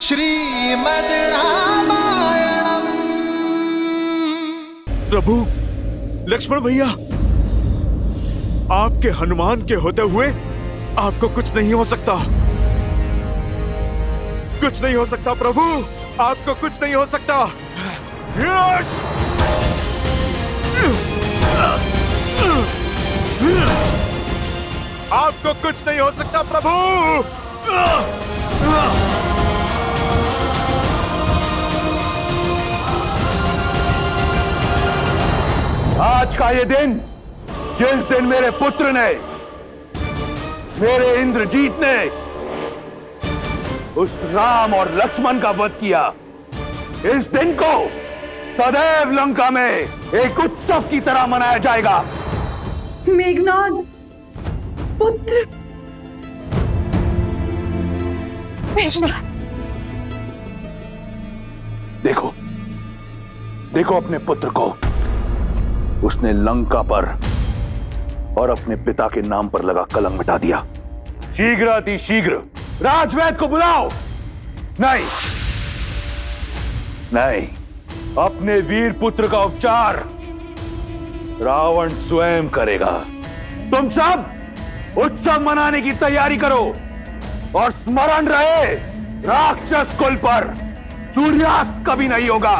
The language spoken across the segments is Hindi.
श्रीमद् रामायणम। प्रभु लक्ष्मण भैया, आपके हनुमान के होते हुए आपको कुछ नहीं हो सकता। कुछ नहीं हो सकता प्रभु, आपको कुछ नहीं हो सकता। आपको कुछ नहीं हो सकता प्रभु। आज का ये दिन, जिस दिन मेरे पुत्र ने, मेरे इंद्रजीत ने उस राम और लक्ष्मण का वध किया, इस दिन को सदैव लंका में एक उत्सव की तरह मनाया जाएगा। मेघनाद पुत्र। देखो, देखो अपने पुत्र को। उसने लंका पर और अपने पिता के नाम पर लगा कलंक मिटा दिया। शीघ्र अति शीघ्र राजवैद्य को बुलाओ। नहीं नहीं, अपने वीर पुत्र का उपचार रावण स्वयं करेगा। तुम सब उत्सव मनाने की तैयारी करो और स्मरण रहे, राक्षस कुल पर सूर्यास्त कभी नहीं होगा।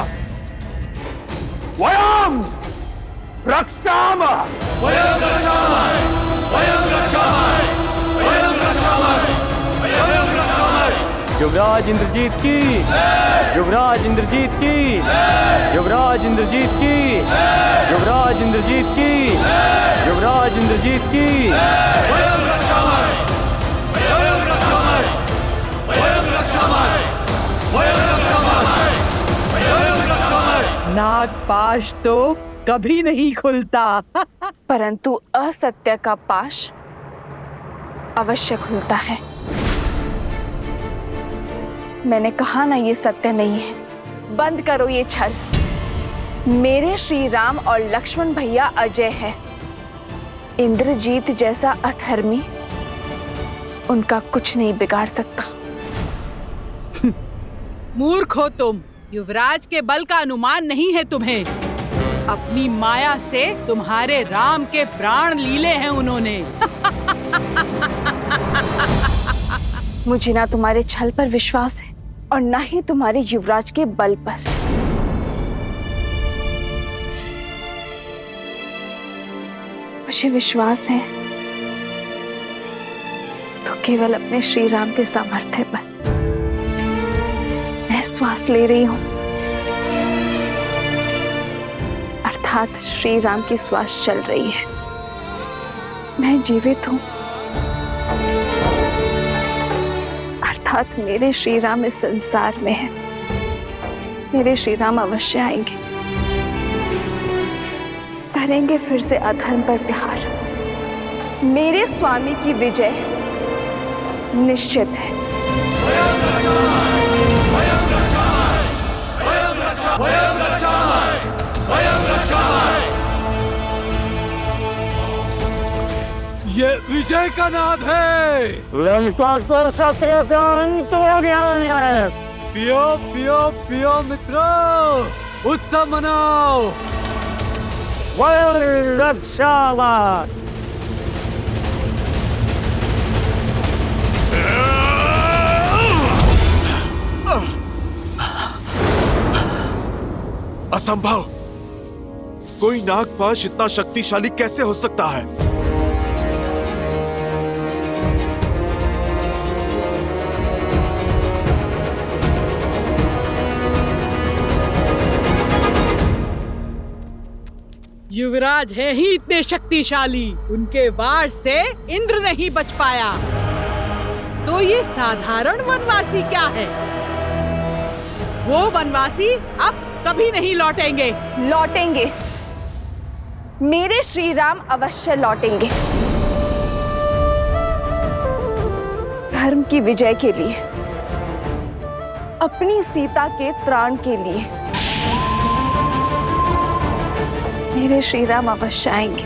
वयम रक्षामः, वयम रक्षामः, वयम रक्षामः, वयम रक्षामः, वयम रक्षामः। युवराज इंद्रजीत की, युवराज इंद्रजीत की, युवराज इंद्रजीत की, युवराज इंद्रजीत की, युवराज इंद्रजीत की। वयम रक्षामः, वयम रक्षामः, वयम रक्षामः, वयम रक्षामः, वयम रक्षामः। नागपाश तो कभी नहीं खुलता परंतु असत्य का पाश अवश्य खुलता है। मैंने कहा ना, ये सत्य नहीं है। बंद करो ये छल। मेरे श्री राम और लक्ष्मण भैया अजय है। इंद्रजीत जैसा अधर्मी उनका कुछ नहीं बिगाड़ सकता। मूर्ख हो तुम। युवराज के बल का अनुमान नहीं है तुम्हें। अपनी माया से तुम्हारे राम के प्राण लीले हैं उन्होंने। मुझे ना तुम्हारे छल पर विश्वास है और ना ही तुम्हारे युवराज के बल पर। मुझे विश्वास है तो केवल अपने श्री राम के सामर्थ्य पर। मैं श्वास ले रही हूं, अर्थात श्री राम की श्वास चल रही है। मैं जीवित हूं, अर्थात मेरे श्री राम इस संसार में है। मेरे श्री राम अवश्य आएंगे, करेंगे फिर से अधर्म पर प्रहार। मेरे स्वामी की विजय निश्चित है। ये विजय का नाद है। पियो पियो पियो मित्रों, उत्सव मनाओ। असंभव। कोई नागपाश इतना शक्तिशाली कैसे हो सकता है? युवराज है ही इतने शक्तिशाली, उनके वार से इंद्र नहीं बच पाया। तो ये साधारण वनवासी क्या है? वो वनवासी अब कभी नहीं लौटेंगे। लौटेंगे, मेरे श्री राम अवश्य लौटेंगे। धर्म की विजय के लिए, अपनी सीता के त्राण के लिए मेरे श्री राम अवश्य आएंगे।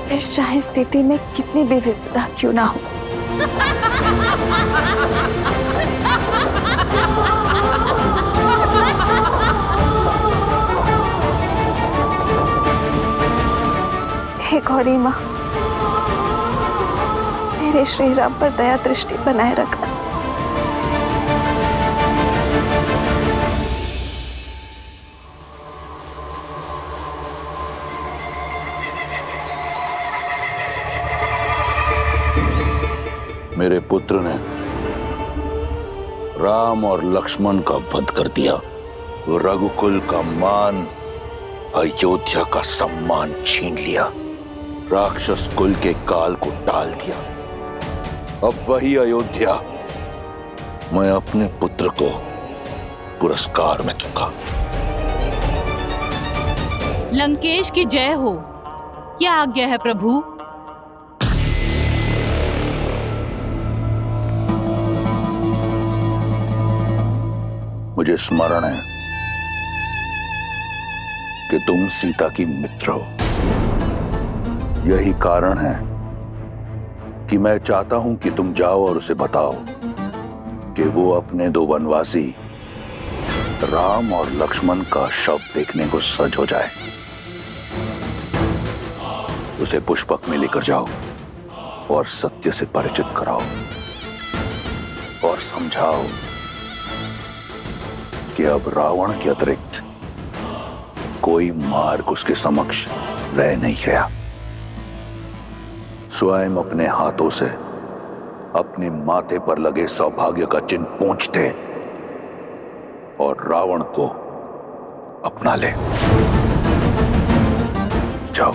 फिर चाहे स्थिति में कितनी भी विपदा क्यों ना हो। गौरी माँ, मेरे श्री राम पर दया दृष्टि बनाए रखना। मेरे पुत्र ने राम और लक्ष्मण का वध कर दिया, रघुकुल का मान, अयोध्या का सम्मान छीन लिया, राक्षस कुल के काल को टाल दिया। अब वही अयोध्या मैं अपने पुत्र को पुरस्कार में दूंगा। लंकेश की जय हो। क्या आज्ञा है प्रभु? मुझे स्मरण है कि तुम सीता की मित्र हो। यही कारण है कि मैं चाहता हूं कि तुम जाओ और उसे बताओ कि वो अपने दो वनवासी राम और लक्ष्मण का शव देखने को सज हो जाए। उसे पुष्पक में लेकर जाओ और सत्य से परिचित कराओ और समझाओ कि अब रावण के अतिरिक्त कोई मार्ग उसके समक्ष रह नहीं गया। स्वयं अपने हाथों से अपने माथे पर लगे सौभाग्य का चिन्ह पोंछते और रावण को अपना ले। जाओ।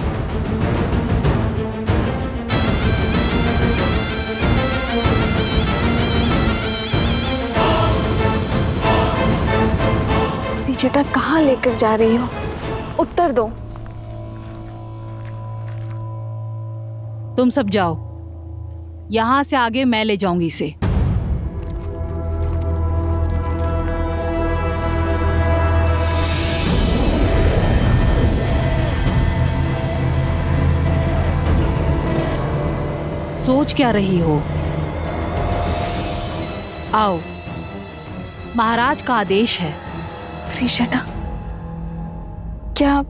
बेटा कहाँ लेकर जा रही हो? उत्तर दो। तुम सब जाओ, यहां से आगे मैं ले जाऊंगी इसे। सोच क्या रही हो? आओ, महाराज का आदेश है। कृष्णा, क्या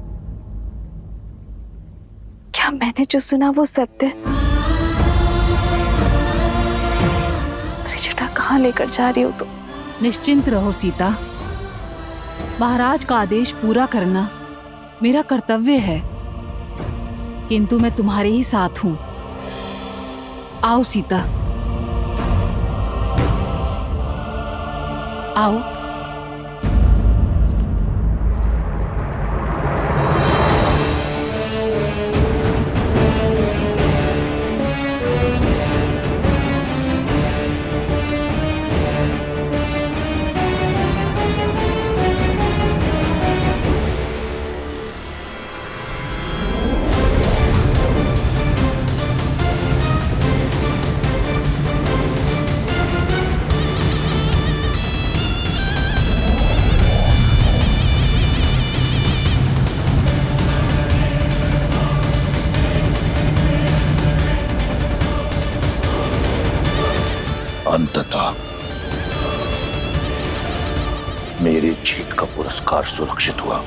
मैंने जो सुना वो सत्य? कृष्णा कहाँ लेकर जा रही हो तुम? निश्चिंत रहो सीता, महाराज का आदेश पूरा करना मेरा कर्तव्य है, किंतु मैं तुम्हारे ही साथ हूं। आओ सीता, आओ। अंततः मेरी जीत का पुरस्कार सुरक्षित हुआ।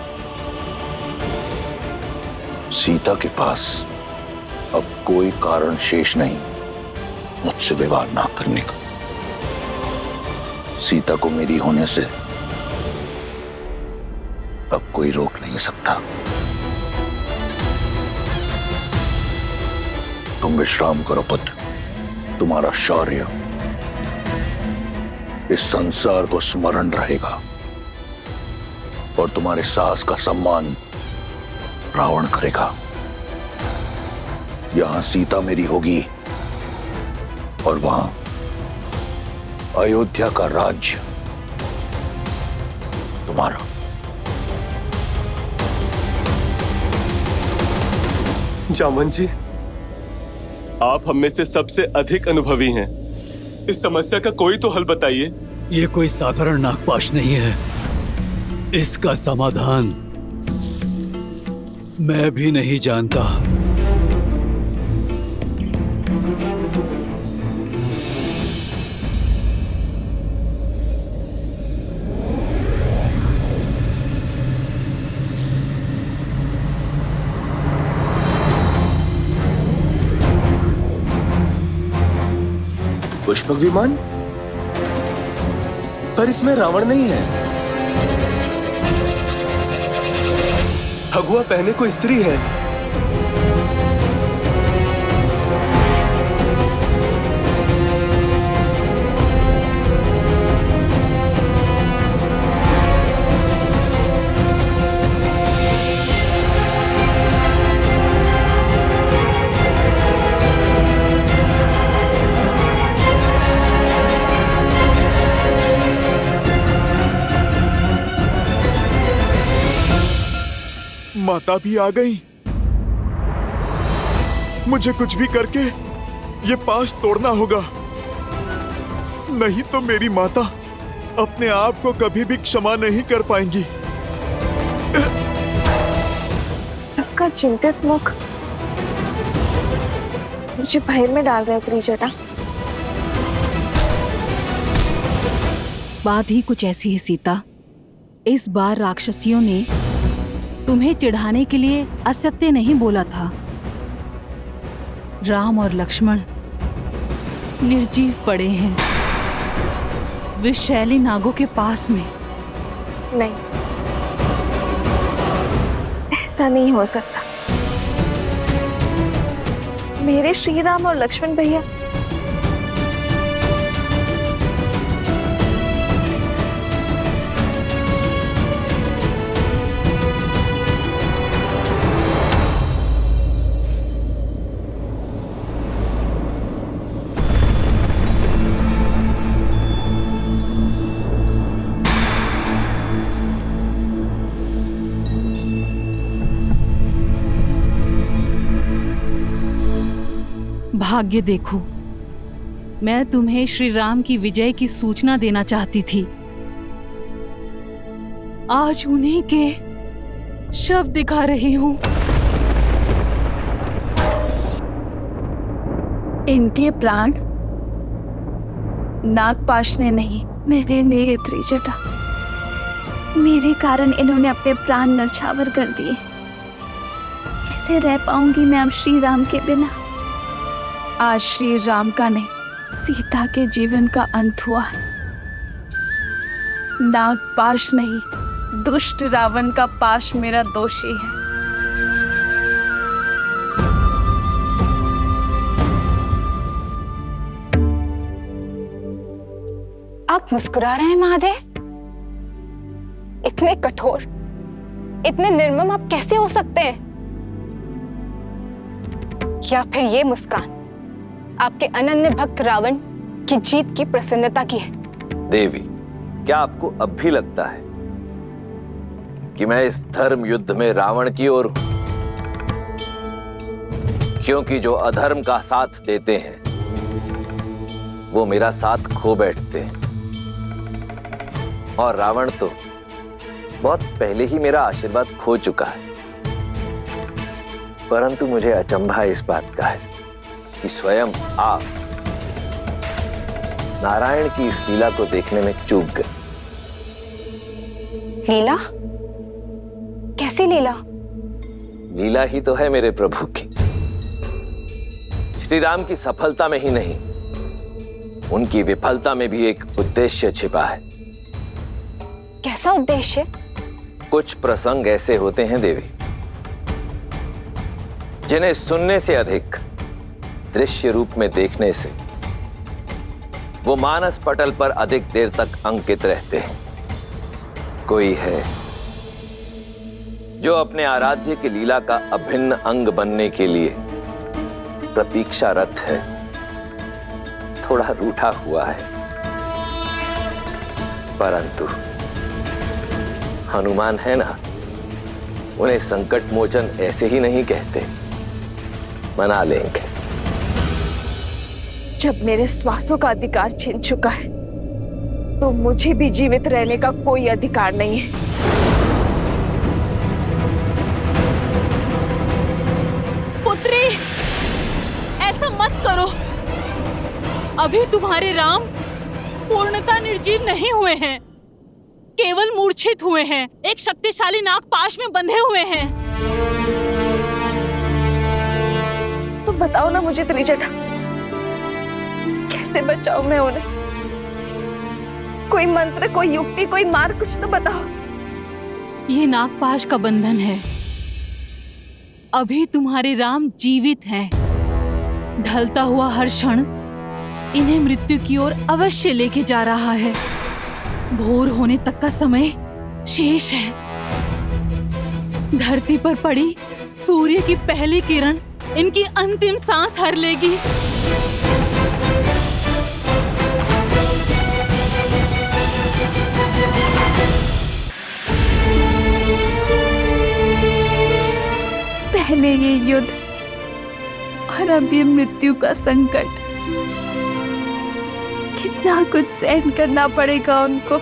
सीता के पास अब कोई कारण शेष नहीं मुझसे विवाह ना करने का। सीता को मेरी होने से अब कोई रोक नहीं सकता। तुम विश्राम करो पुत्र, तुम्हारा शौर्य इस संसार को स्मरण रहेगा और तुम्हारे साहस का सम्मान रावण करेगा। यहां सीता मेरी होगी और वहां अयोध्या का राज्य तुम्हारा। जामवंत जी, आप हम में से सबसे अधिक अनुभवी हैं। इस समस्या का कोई तो हल बताइए। ये कोई साधारण नागपाश नहीं है, इसका समाधान मैं भी नहीं जानता। पुष्पक विमान, पर इसमें रावण नहीं है। भगवा पहने को स्त्री है। माता भी आ गई। मुझे कुछ भी करके ये पाश तोड़ना होगा, नहीं तो मेरी माता अपने आप को कभी भी क्षमा नहीं कर पाएंगी। सबका चिंतित मुख मुझे भय में डाल रहा है त्रिजटा। बात ही कुछ ऐसी है सीता। इस बार राक्षसियों ने तुम्हें चिढ़ाने के लिए असत्य नहीं बोला था। राम और लक्ष्मण निर्जीव पड़े हैं विषैली नागों के पास में। नहीं, ऐसा नहीं हो सकता। मेरे श्री राम और लक्ष्मण भैया भाग्य देखो, मैं तुम्हें श्री राम की विजय की सूचना देना चाहती थी। आज उन्हीं के शव दिखा रही हूं। इनके प्राण नागपाश ने नहीं, मेरे लिए त्रिजटा। मेरे कारण इन्होंने अपने प्राण नछावर कर दिए। कैसे रह पाऊंगी मैं अब श्री राम के बिना। आज श्री राम का नहीं, सीता के जीवन का अंत हुआ है। नागपाश नहीं, दुष्ट रावण का पाश मेरा दोषी है। आप मुस्कुरा रहे हैं महादेव? इतने कठोर, इतने निर्मम आप कैसे हो सकते हैं? या फिर ये मुस्कान आपके अनन्य भक्त रावण की जीत की प्रसन्नता की है? देवी, क्या आपको अब भी लगता है कि मैं इस धर्म युद्ध में रावण की ओर हूं? क्योंकि जो अधर्म का साथ देते हैं वो मेरा साथ खो बैठते हैं, और रावण तो बहुत पहले ही मेरा आशीर्वाद खो चुका है। परंतु मुझे अचंभा इस बात का है कि स्वयं आप नारायण की इस लीला को देखने में चूक गए। लीला? कैसी लीला? लीला ही तो है मेरे प्रभु की। श्री राम की सफलता में ही नहीं, उनकी विफलता में भी एक उद्देश्य छिपा है। कैसा उद्देश्य? कुछ प्रसंग ऐसे होते हैं देवी, जिन्हें सुनने से अधिक दृश्य रूप में देखने से वो मानस पटल पर अधिक देर तक अंकित रहते हैं। कोई है जो अपने आराध्य की लीला का अभिन्न अंग बनने के लिए प्रतीक्षारत है, थोड़ा रूठा हुआ है। परंतु हनुमान है ना, उन्हें संकट मोचन ऐसे ही नहीं कहते, मना लेंगे। जब मेरे श्वासों का अधिकार छीन चुका है तो मुझे भी जीवित रहने का कोई अधिकार नहीं है। पुत्री, ऐसा मत करो। अभी तुम्हारे राम पूर्णतः निर्जीव नहीं हुए हैं, केवल मूर्छित हुए हैं, एक शक्तिशाली नागपाश में बंधे हुए हैं। तो बताओ ना मुझे त्रिजटा, कैसे कैसे बचाऊं मैं उन्हें? कोई मंत्र, कोई युक्ति, कोई मार्ग कुछ तो बताओ। ये नागपाश का बंधन है। अभी तुम्हारे राम जीवित हैं। ढलता हुआ हर क्षण इन्हें मृत्यु की ओर अवश्य लेके जा रहा है। भोर होने तक का समय शेष है। धरती पर पड़ी सूर्य की पहली किरण इनकी अंतिम सांस हर लेगी। पहले ये युद्ध और अब ये मृत्यु का संकट। कितना कुछ सहन करना पड़ेगा उनको।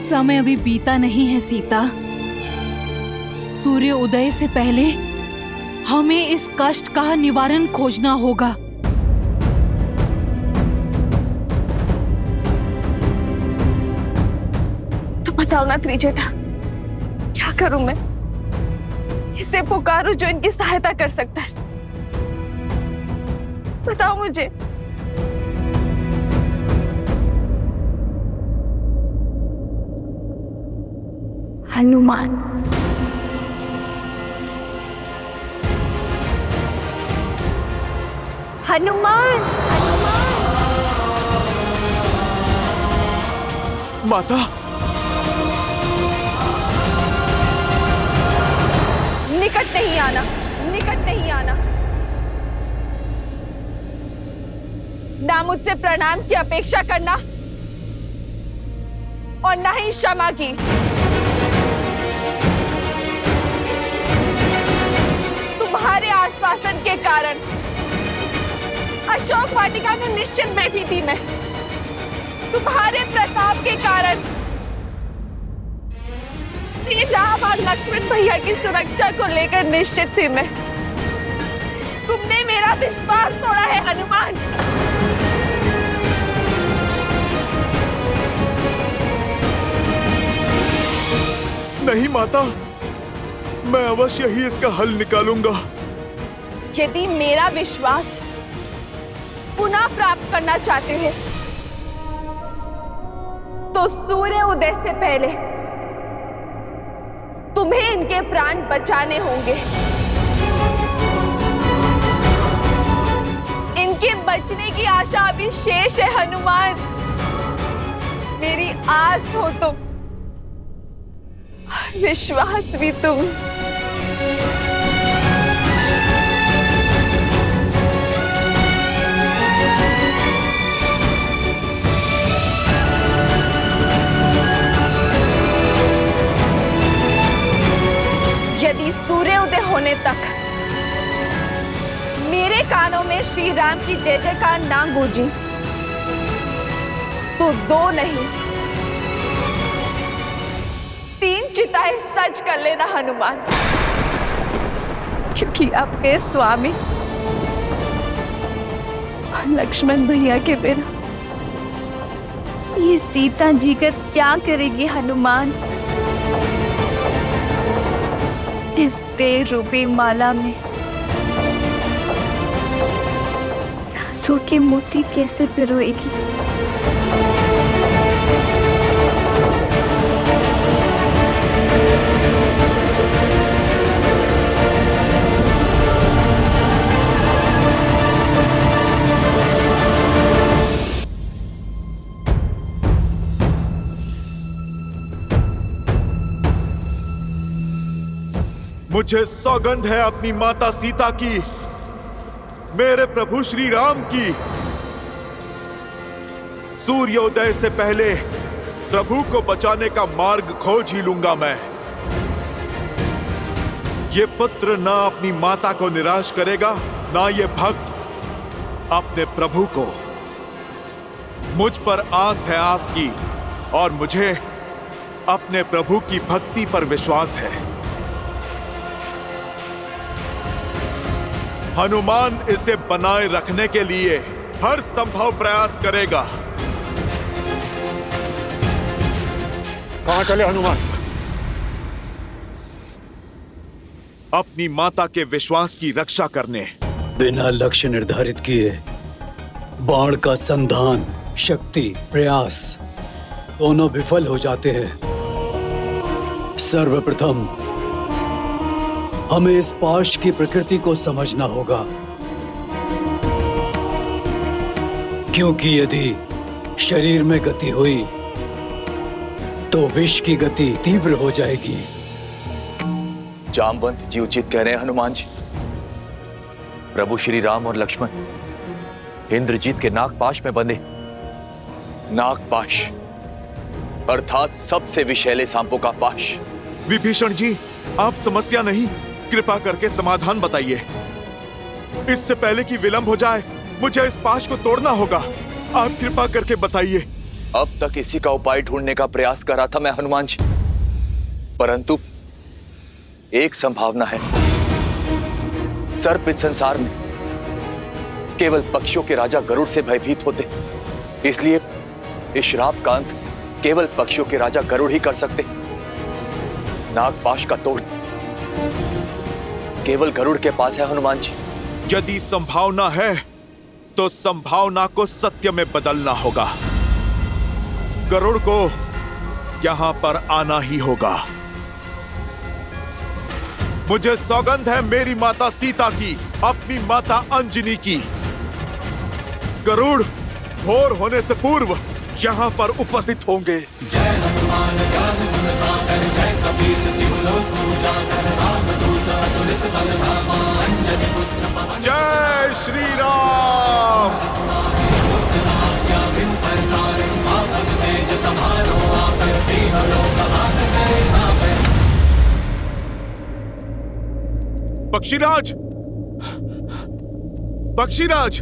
समय अभी बीता नहीं है सीता। सूर्य उदय से पहले हमें इस कष्ट का निवारण खोजना होगा। तो बताओ ना त्रिजटा, क्या करूं मैं? इसे पुकारूं जो इनकी सहायता कर सकता है। बताओ मुझे। हनुमान। हनुमान। माता, निकट नहीं आना, निकट नहीं आना। ना मुझसे प्रणाम की अपेक्षा करना और ना ही क्षमा की। तुम्हारे आश्वासन के कारण अशोक वाटिका में निश्चित बैठी थी मैं। तुम्हारे प्रताप के कारण श्री राम और लक्ष्मण भैया की सुरक्षा को लेकर निश्चित थी मैं। तुमने मेरा विश्वास तोड़ा है हनुमान। नहीं माता, मैं अवश्य ही इसका हल निकालूंगा। यदि मेरा विश्वास पुनः प्राप्त करना चाहते हैं तो सूर्य उदय से पहले तुम्हें इनके प्राण बचाने होंगे। इनके बचने की आशा अभी शेष है हनुमान। मेरी आस हो तुम, विश्वास भी तुम। यदि सूर्योदय होने तक मेरे कानों में श्री राम की जय जयकार ना गूंजी तो 2 नहीं 3 चिताएं सज कर लेना हनुमान। क्योंकि आपके स्वामी और लक्ष्मण भैया के बिना ये सीता जी का क्या करेगी हनुमान? इस देह रूपी माला में सांसों के मोती कैसे पिरोएगी? मुझे सौगंध है अपनी माता सीता की, मेरे प्रभु श्री राम की। सूर्योदय से पहले प्रभु को बचाने का मार्ग खोज ही लूंगा मैं। ये पुत्र ना अपनी माता को निराश करेगा, ना ये भक्त अपने प्रभु को। मुझ पर आस है आपकी और मुझे अपने प्रभु की भक्ति पर विश्वास है। हनुमान इसे बनाए रखने के लिए हर संभव प्रयास करेगा। कहां चले हनुमान? अपनी माता के विश्वास की रक्षा करने। बिना लक्ष्य निर्धारित किए बाण का संधान, शक्ति, प्रयास दोनों विफल हो जाते हैं। सर्वप्रथम हमें इस पाश की प्रकृति को समझना होगा, क्योंकि यदि शरीर में गति हुई तो विष की गति तीव्र हो जाएगी। जामवंत जी उचित कह रहे हैं हनुमान जी। प्रभु श्री राम और लक्ष्मण इंद्रजीत के नागपाश में बंधे। नागपाश अर्थात सबसे विषैले सांपों का पाश। विभीषण जी, आप समस्या नहीं, कृपा करके समाधान बताइए। इससे पहले कि विलंब हो जाए, मुझे इस पाश को तोड़ना होगा। आप कृपा करके बताइए। अब तक इसी का उपाय ढूंढने का प्रयास कर रहा था मैं हनुमान जी, परंतु एक संभावना है। सर्प इस संसार में केवल पक्षियों के राजा गरुड़ से भयभीत होते, इसलिए इस श्राप का अंत केवल पक्षियों के राजा गरुड़ ही कर सकते। नागपाश का तोड़ केवल गरुड़ के पास है हनुमान जी। यदि संभावना है तो संभावना को सत्य में बदलना होगा। गरुड़ को यहां पर आना ही होगा। मुझे सौगंध है मेरी माता सीता की, अपनी माता अंजनी की। गरुड़ भोर होने से पूर्व यहां पर उपस्थित होंगे। जय हनुमान ज्ञान गुण सागर, जय कपीस तिहु लोक उजागर, रामदूत अतुलित बल धामा, अंजनी पुत्र पवन। जय श्री राम। पक्षीराज, पक्षीराज,